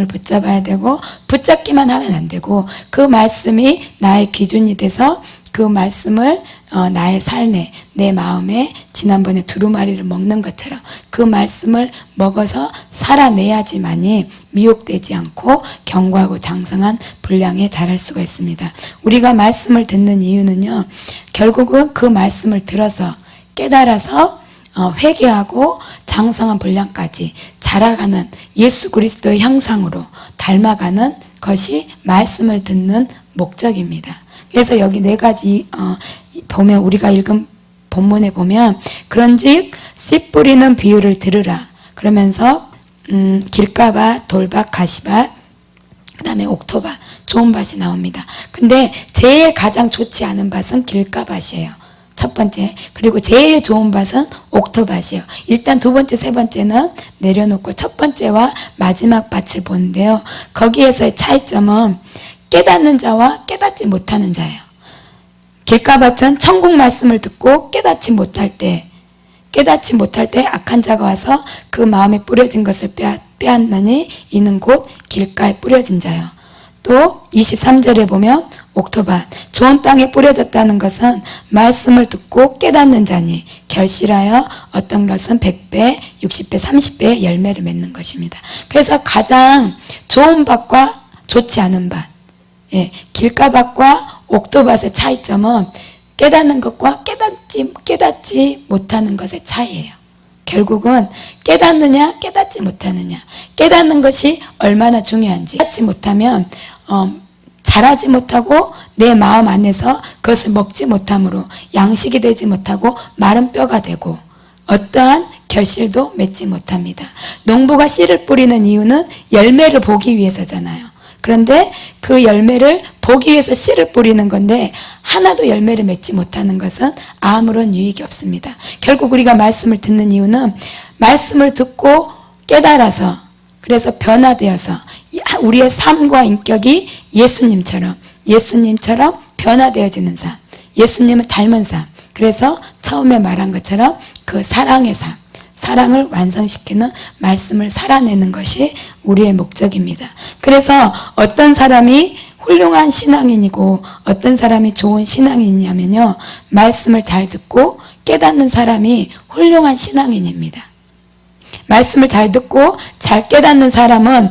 말씀을 붙잡아야 되고 붙잡기만 하면 안 되고 그 말씀이 나의 기준이 돼서 그 말씀을 나의 삶에 내 마음에 지난번에 두루마리를 먹는 것처럼 그 말씀을 먹어서 살아내야지만이 미혹되지 않고 견고하고 장성한 분량에 자랄 수가 있습니다. 우리가 말씀을 듣는 이유는요, 결국은 그 말씀을 들어서 깨달아서 회개하고 장성한 분량까지 자라가는 예수 그리스도의 형상으로 닮아가는 것이 말씀을 듣는 목적입니다. 그래서 여기 네 가지 보면 우리가 읽은 본문에 보면 그런즉 씨 뿌리는 비유를 들으라 그러면서 길가밭, 돌밭, 가시밭, 그 다음에 옥토밭, 좋은 밭이 나옵니다. 근데 제일 가장 좋지 않은 밭은 길가밭이에요. 첫 번째. 그리고 제일 좋은 밭은 옥토밭이에요. 일단 두 번째, 세 번째는 내려놓고 첫 번째와 마지막 밭을 보는데요. 거기에서의 차이점은 깨닫는 자와 깨닫지 못하는 자예요. 길가밭은 천국 말씀을 듣고 깨닫지 못할 때 악한 자가 와서 그 마음에 뿌려진 것을 빼앗나니 이는 곧 길가에 뿌려진 자요. 또 23절에 보면 옥토밭, 좋은 땅에 뿌려졌다는 것은 말씀을 듣고 깨닫는 자니 결실하여 어떤 것은 100배, 60배, 30배의 열매를 맺는 것입니다. 그래서 가장 좋은 밭과 좋지 않은 밭, 길가밭과 옥토밭의 차이점은 깨닫는 것과 깨닫지 못하는 것의 차이예요. 결국은 깨닫느냐 깨닫지 못하느냐, 깨닫는 것이 얼마나 중요한지, 깨닫지 못하면 자라지 못하고 내 마음 안에서 그것을 먹지 못함으로 양식이 되지 못하고 마른 뼈가 되고 어떠한 결실도 맺지 못합니다. 농부가 씨를 뿌리는 이유는 열매를 보기 위해서잖아요. 그런데 그 열매를 보기 위해서 씨를 뿌리는 건데 하나도 열매를 맺지 못하는 것은 아무런 유익이 없습니다. 결국 우리가 말씀을 듣는 이유는 말씀을 듣고 깨달아서, 그래서 변화되어서 우리의 삶과 인격이 예수님처럼 변화되어지는 삶, 예수님을 닮은 삶. 그래서 처음에 말한 것처럼 그 사랑의 삶, 사랑을 완성시키는 말씀을 살아내는 것이 우리의 목적입니다. 그래서 어떤 사람이 훌륭한 신앙인이고 어떤 사람이 좋은 신앙인이냐면요, 말씀을 잘 듣고 깨닫는 사람이 훌륭한 신앙인입니다. 말씀을 잘 듣고 잘 깨닫는 사람은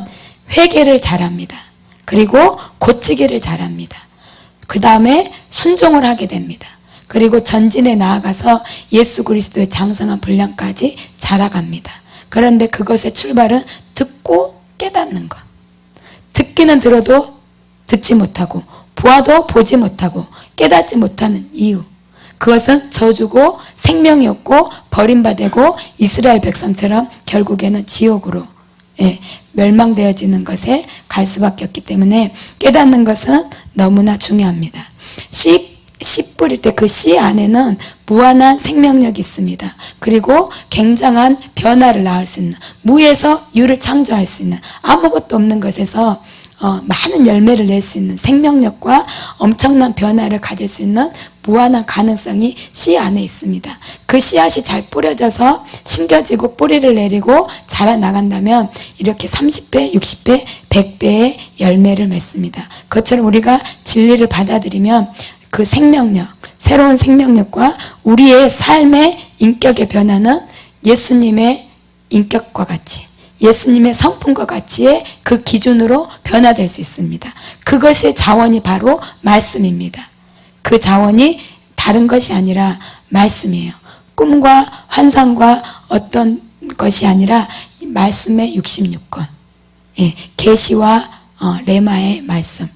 회개를 잘합니다. 그리고 고치기를 잘합니다. 그 다음에 순종을 하게 됩니다. 그리고 전진에 나아가서 예수 그리스도의 장성한 분량까지 자라갑니다. 그런데 그것의 출발은 듣고 깨닫는 것. 듣기는 들어도 듣지 못하고 보아도 보지 못하고 깨닫지 못하는 이유, 그것은 저주고 생명이 없고 버림받고 이스라엘 백성처럼 결국에는 지옥으로 멸망되어지는 것에 갈 수밖에 없기 때문에 깨닫는 것은 너무나 중요합니다. 씨 뿌릴 때 그 씨 안에는 무한한 생명력이 있습니다. 그리고 굉장한 변화를 낳을 수 있는, 무에서 유를 창조할 수 있는, 아무것도 없는 것에서 많은 열매를 낼 수 있는 생명력과 엄청난 변화를 가질 수 있는 무한한 가능성이 씨 안에 있습니다. 그 씨앗이 잘 뿌려져서 심겨지고 뿌리를 내리고 자라나간다면 이렇게 30배, 60배, 100배의 열매를 맺습니다. 그것처럼 우리가 진리를 받아들이면 그 생명력, 새로운 생명력과 우리의 삶의 인격의 변화는 예수님의 인격과 같이, 예수님의 성품과 같이의 그 기준으로 변화될 수 있습니다. 그것의 자원이 바로 말씀입니다. 그 자원이 다른 것이 아니라 말씀이에요. 꿈과 환상과 어떤 것이 아니라 말씀의 66권, 계시와 레마의 말씀,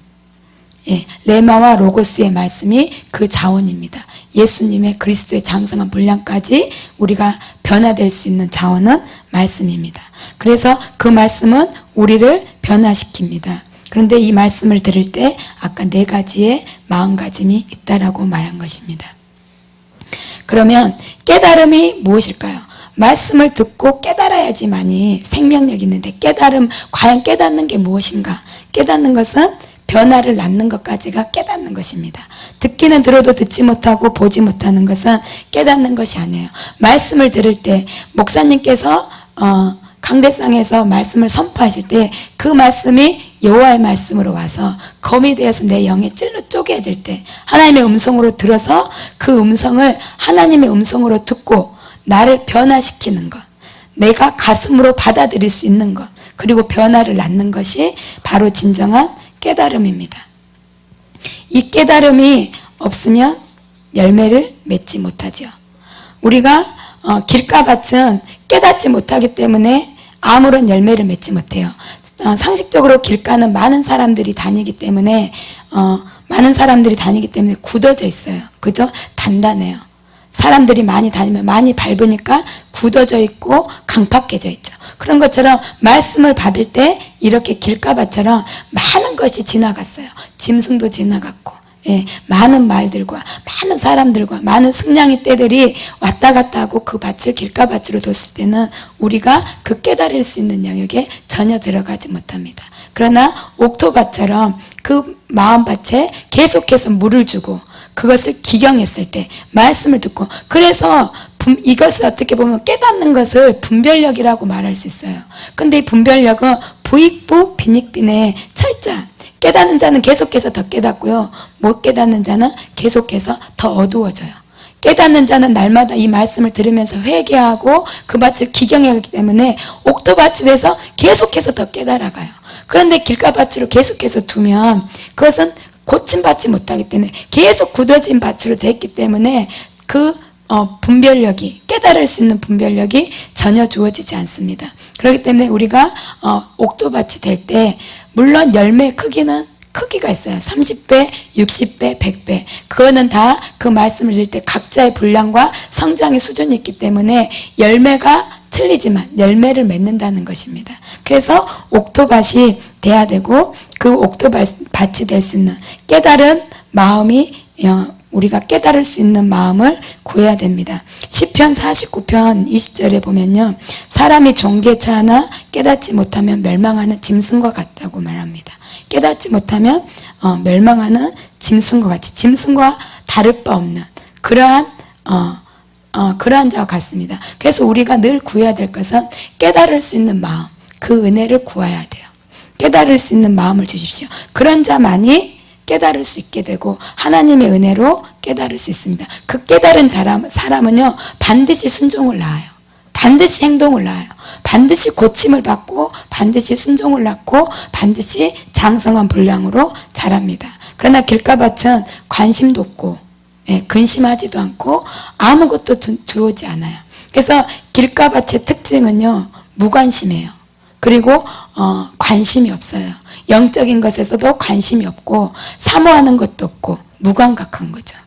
레마와 로고스의 말씀이 그 자원입니다. 예수님의 그리스도의 장성한 분량까지 우리가 변화될 수 있는 자원은 말씀입니다. 그래서 그 말씀은 우리를 변화시킵니다. 그런데 이 말씀을 들을 때 아까 네 가지의 마음가짐이 있다라고 말한 것입니다. 그러면 깨달음이 무엇일까요? 말씀을 듣고 깨달아야지만이 생명력이 있는데 과연 깨닫는 게 무엇인가? 깨닫는 것은 변화를 낳는 것까지가 깨닫는 것입니다. 듣기는 들어도 듣지 못하고 보지 못하는 것은 깨닫는 것이 아니에요. 말씀을 들을 때 목사님께서 강대상에서 말씀을 선포하실 때 그 말씀이 여호와의 말씀으로 와서 검이 되어서 내 영에 찔러 쪼개질 때 하나님의 음성으로 들어서 그 음성을 하나님의 음성으로 듣고 나를 변화시키는 것, 내가 가슴으로 받아들일 수 있는 것, 그리고 변화를 낳는 것이 바로 진정한 깨달음입니다. 이 깨달음이 없으면 열매를 맺지 못하죠. 우리가 길가밭은 깨닫지 못하기 때문에 아무런 열매를 맺지 못해요. 상식적으로 길가는 많은 사람들이 다니기 때문에 굳어져 있어요. 그죠? 단단해요. 사람들이 많이 다니면 많이 밟으니까 굳어져 있고 강팍해져 있죠. 그런 것처럼 말씀을 받을 때 이렇게 길가밭처럼 많은 것이 지나갔어요. 짐승도 지나갔고, 많은 말들과 많은 사람들과 많은 승냥이 떼들이 왔다 갔다 하고 그 밭을 길가밭으로 뒀을 때는 우리가 그 깨달을 수 있는 영역에 전혀 들어가지 못합니다. 그러나 옥토밭처럼 그 마음밭에 계속해서 물을 주고 그것을 기경했을 때 말씀을 듣고, 그래서 이것을 어떻게 보면 깨닫는 것을 분별력이라고 말할 수 있어요. 근데 이 분별력은 부익부 빈익빈의 철저한, 깨닫는 자는 계속해서 더 깨닫고요, 못 깨닫는 자는 계속해서 더 어두워져요. 깨닫는 자는 날마다 이 말씀을 들으면서 회개하고 그 밭을 기경하기 때문에 옥토밭이 돼서 계속해서 더 깨달아가요. 그런데 길가밭으로 계속해서 두면 그것은 고침받지 못하기 때문에 계속 굳어진 밭으로 됐기 때문에 그 분별력이, 깨달을 수 있는 분별력이 전혀 주어지지 않습니다. 그렇기 때문에 우리가 옥토밭이 될 때 물론 열매 크기가 있어요. 30배, 60배, 100배. 그거는 다 그 말씀을 들을 때 각자의 분량과 성장의 수준이 있기 때문에 열매가 틀리지만 열매를 맺는다는 것입니다. 그래서 옥토밭이 돼야 되고 그 옥토밭이 될 수 있는 깨달은 마음이, 우리가 깨달을 수 있는 마음을 구해야 됩니다. 시편 49편 20절에 보면요, 사람이 종개차 하나 깨닫지 못하면 멸망하는 짐승과 같다고 말합니다. 깨닫지 못하면 멸망하는 짐승과 같이, 짐승과 다를 바 없는 그러한 자와 같습니다. 그래서 우리가 늘 구해야 될 것은 깨달을 수 있는 마음, 그 은혜를 구해야 돼요. 깨달을 수 있는 마음을 주십시오. 그런 자만이 깨달을 수 있게 되고 하나님의 은혜로 깨달을 수 있습니다. 그 깨달은 사람은요, 반드시 순종을 낳아요. 반드시 행동을 낳아요. 반드시 고침을 받고 반드시 순종을 낳고 반드시 장성한 분량으로 자랍니다. 그러나 길가밭은 관심도 없고 근심하지도 않고 아무것도 들어오지 않아요. 그래서 길가밭의 특징은요, 무관심해요. 그리고 관심이 없어요. 영적인 것에서도 관심이 없고 사모하는 것도 없고 무감각한 거죠.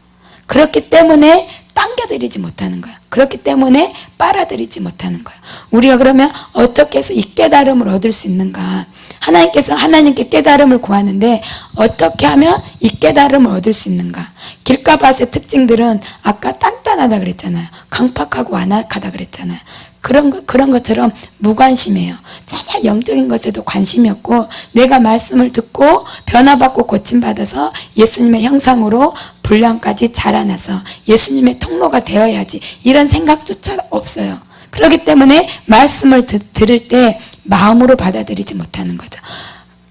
그렇기 때문에 당겨들이지 못하는 거예요. 그렇기 때문에 빨아들이지 못하는 거예요. 우리가 그러면 어떻게 해서 이 깨달음을 얻을 수 있는가? 하나님께 깨달음을 구하는데 어떻게 하면 이 깨달음을 얻을 수 있는가? 길가밭의 특징들은 아까 단단하다 그랬잖아요. 강팍하고 완악하다 그랬잖아요. 그런 것처럼 무관심해요. 전혀 영적인 것에도 관심이 없고 내가 말씀을 듣고 변화받고 고침받아서 예수님의 형상으로 분량까지 자라나서 예수님의 통로가 되어야지, 이런 생각조차 없어요. 그렇기 때문에 말씀을 들을 때 마음으로 받아들이지 못하는 거죠.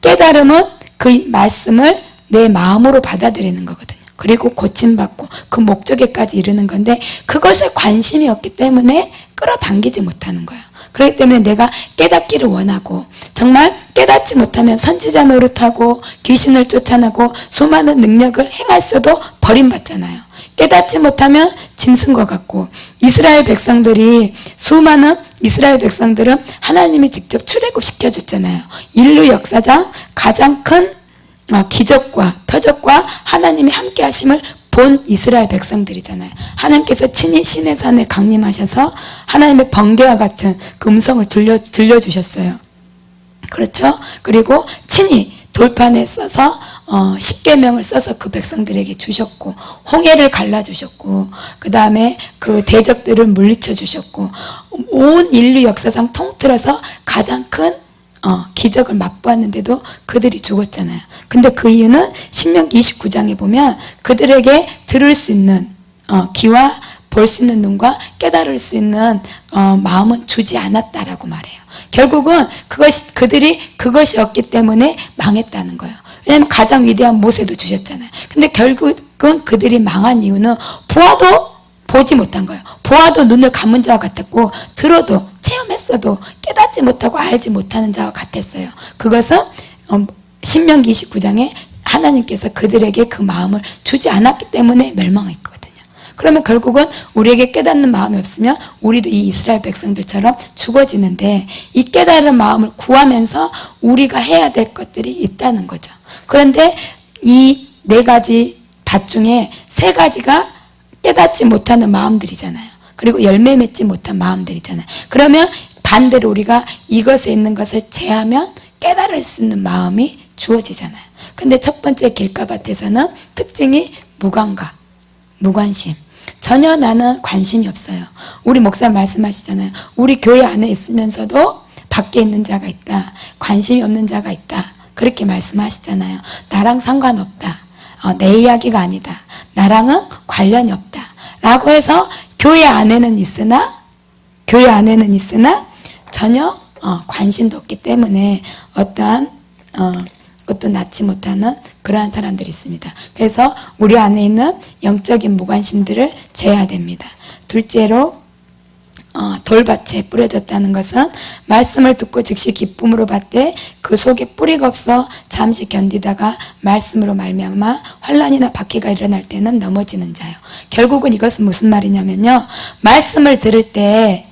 깨달음은 그 말씀을 내 마음으로 받아들이는 거거든요. 그리고 고침받고 그 목적에까지 이르는 건데 그것에 관심이 없기 때문에 끌어당기지 못하는 거예요. 그렇기 때문에 내가 깨닫기를 원하고, 정말 깨닫지 못하면 선지자 노릇하고 귀신을 쫓아내고 수많은 능력을 행했어도 버림받잖아요. 깨닫지 못하면 짐승과 같고, 수많은 이스라엘 백성들은 하나님이 직접 출애굽시켜 줬잖아요. 인류 역사상 가장 큰 기적과 표적과 하나님이 함께 하심을 본 이스라엘 백성들이잖아요. 하나님께서 친히 시내 산에 강림하셔서 하나님의 번개와 같은 그 음성을 들려주셨어요. 그렇죠? 그리고 친히 돌판에 써서 10계명을 써서 그 백성들에게 주셨고, 홍해를 갈라주셨고, 그 다음에 그 대적들을 물리쳐 주셨고, 온 인류 역사상 통틀어서 가장 큰 기적을 맛보았는데도 그들이 죽었잖아요. 근데 그 이유는 신명기 29장에 보면 그들에게 들을 수 있는 귀와 볼 수 있는 눈과 깨달을 수 있는 마음은 주지 않았다라고 말해요. 결국은 그들이 그것이 없기 때문에 망했다는 거예요. 왜냐하면 가장 위대한 모세도 주셨잖아요. 근데 결국은 그들이 망한 이유는 보아도 보지 못한 거예요. 보아도 눈을 감은 자와 같았고 들어도 체험했어도 깨닫지 못하고 알지 못하는 자와 같았어요. 그것은 신명기 29장에 하나님께서 그들에게 그 마음을 주지 않았기 때문에 멸망했거든요. 그러면 결국은 우리에게 깨닫는 마음이 없으면 우리도 이 이스라엘 백성들처럼 죽어지는데, 이 깨달은 마음을 구하면서 우리가 해야 될 것들이 있다는 거죠. 그런데 이 4가지 밭 중에 3가지가 깨닫지 못하는 마음들이잖아요. 그리고 열매 맺지 못한 마음들이잖아요. 그러면 반대로 우리가 이것에 있는 것을 제하면 깨달을 수 있는 마음이 주어지잖아요. 근데 첫 번째 길가밭에서는 특징이 무감각, 무관심. 전혀 나는 관심이 없어요. 우리 목사 말씀하시잖아요. 우리 교회 안에 있으면서도 밖에 있는 자가 있다. 관심이 없는 자가 있다. 그렇게 말씀하시잖아요. 나랑 상관없다. 내 이야기가 아니다. 나랑은 관련이 없다. 라고 해서 교회 안에는 있으나 전혀 관심도 없기 때문에 어떠한 것도 낳지 못하는 그러한 사람들이 있습니다. 그래서 우리 안에 있는 영적인 무관심들을 제어해야 됩니다. 둘째로 돌밭에 뿌려졌다는 것은 말씀을 듣고 즉시 기쁨으로 받되 그 속에 뿌리가 없어 잠시 견디다가 말씀으로 말미암아 환난이나 박해가 일어날 때는 넘어지는 자요. 결국은 이것은 무슨 말이냐면요, 말씀을 들을 때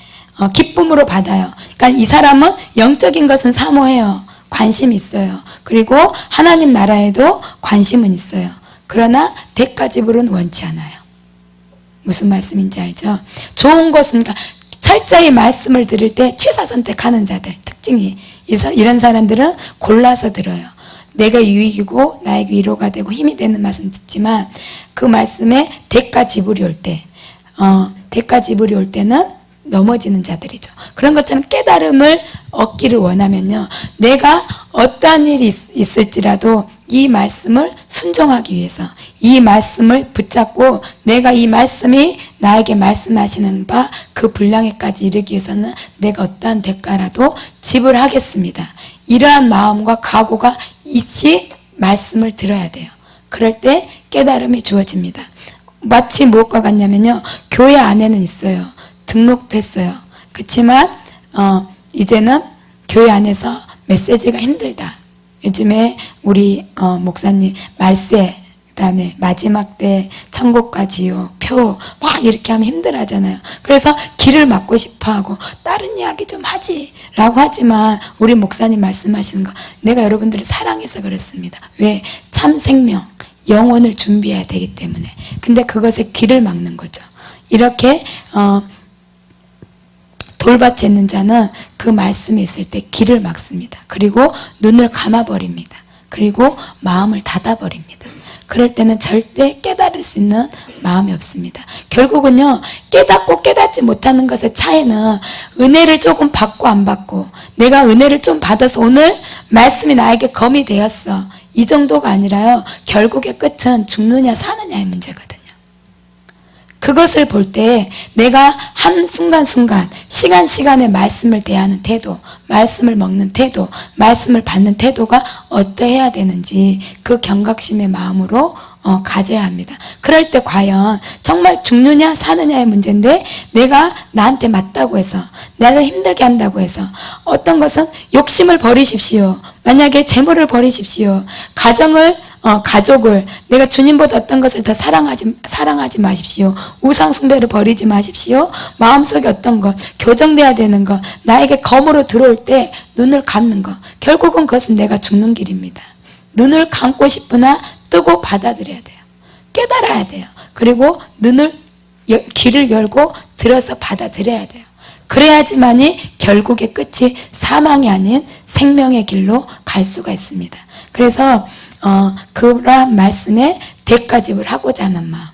기쁨으로 받아요. 그러니까 이 사람은 영적인 것은 사모해요. 관심이 있어요. 그리고 하나님 나라에도 관심은 있어요. 그러나 대가지불은 원치 않아요. 무슨 말씀인지 알죠? 좋은 것은, 그러니까 철저히 말씀을 들을 때 취사 선택하는 자들 특징이, 이런 사람들은 골라서 들어요. 내가 유익이고 나에게 위로가 되고 힘이 되는 말씀 듣지만 그 말씀에 대가 지불이 올 때는 넘어지는 자들이죠. 그런 것처럼 깨달음을 얻기를 원하면요, 내가 어떠한 일이 있을지라도 이 말씀을 순종하기 위해서, 이 말씀을 붙잡고 내가 이 말씀이 나에게 말씀하시는 바 그 분량에까지 이르기 위해서는 내가 어떠한 대가라도 지불하겠습니다. 이러한 마음과 각오가 있이 말씀을 들어야 돼요. 그럴 때 깨달음이 주어집니다. 마치 무엇과 같냐면요, 교회 안에는 있어요. 등록됐어요. 그렇지만 이제는 교회 안에서 메시지가 힘들다. 요즘에 우리 목사님 말세, 그다음에 마지막 때 천국과 지옥, 표 막 이렇게 하면 힘들어하잖아요. 그래서 길을 막고 싶어하고 다른 이야기 좀 하지 라고 하지만 우리 목사님 말씀하시는 거, 내가 여러분들을 사랑해서 그렇습니다. 왜? 참 생명, 영혼을 준비해야 되기 때문에. 근데 그것에 길을 막는 거죠. 이렇게 돌밭에 있는 자는 그 말씀이 있을 때 길을 막습니다. 그리고 눈을 감아버립니다. 그리고 마음을 닫아버립니다. 그럴 때는 절대 깨달을 수 있는 마음이 없습니다. 결국은요, 깨닫고 깨닫지 못하는 것의 차이는 은혜를 조금 받고 안 받고, 내가 은혜를 좀 받아서 오늘 말씀이 나에게 검이 되었어, 이 정도가 아니라요, 결국의 끝은 죽느냐 사느냐의 문제거든요. 그것을 볼 때 내가 한 순간순간 시간에 말씀을 대하는 태도, 말씀을 먹는 태도, 말씀을 받는 태도가 어떠해야 되는지 그 경각심의 마음으로 가져야 합니다. 그럴 때 과연 정말 죽느냐 사느냐의 문제인데, 내가 나한테 맞다고 해서, 나를 힘들게 한다고 해서, 어떤 것은 욕심을 버리십시오. 만약에 재물을 버리십시오. 가족을, 내가 주님보다 어떤 것을 더 사랑하지 마십시오. 우상 숭배를 버리지 마십시오. 마음속에 어떤 것, 교정돼야 되는 것, 나에게 검으로 들어올 때 눈을 감는 것, 결국은 그것은 내가 죽는 길입니다. 눈을 감고 싶으나 뜨고 받아들여야 돼요. 깨달아야 돼요. 그리고 길을 열고 들어서 받아들여야 돼요. 그래야지만이 결국의 끝이 사망이 아닌 생명의 길로 갈 수가 있습니다. 그래서 그러한 말씀에 대가집을 하고자 하는 마음,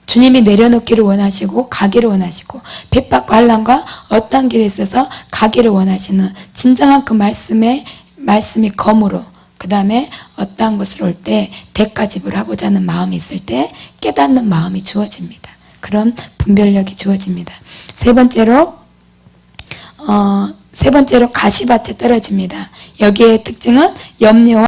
주님이 내려놓기를 원하시고 가기를 원하시고, 핍박과 환난과 어떠한 길에 있어서 가기를 원하시는 진정한 그 말씀이 검으로, 그 다음에 어떠한 것으로 올 때 대가집을 하고자 하는 마음이 있을 때 깨닫는 마음이 주어집니다. 그런 분별력이 주어집니다. 세 번째로 세 번째로 가시밭에 떨어집니다. 여기에 특징은 염려와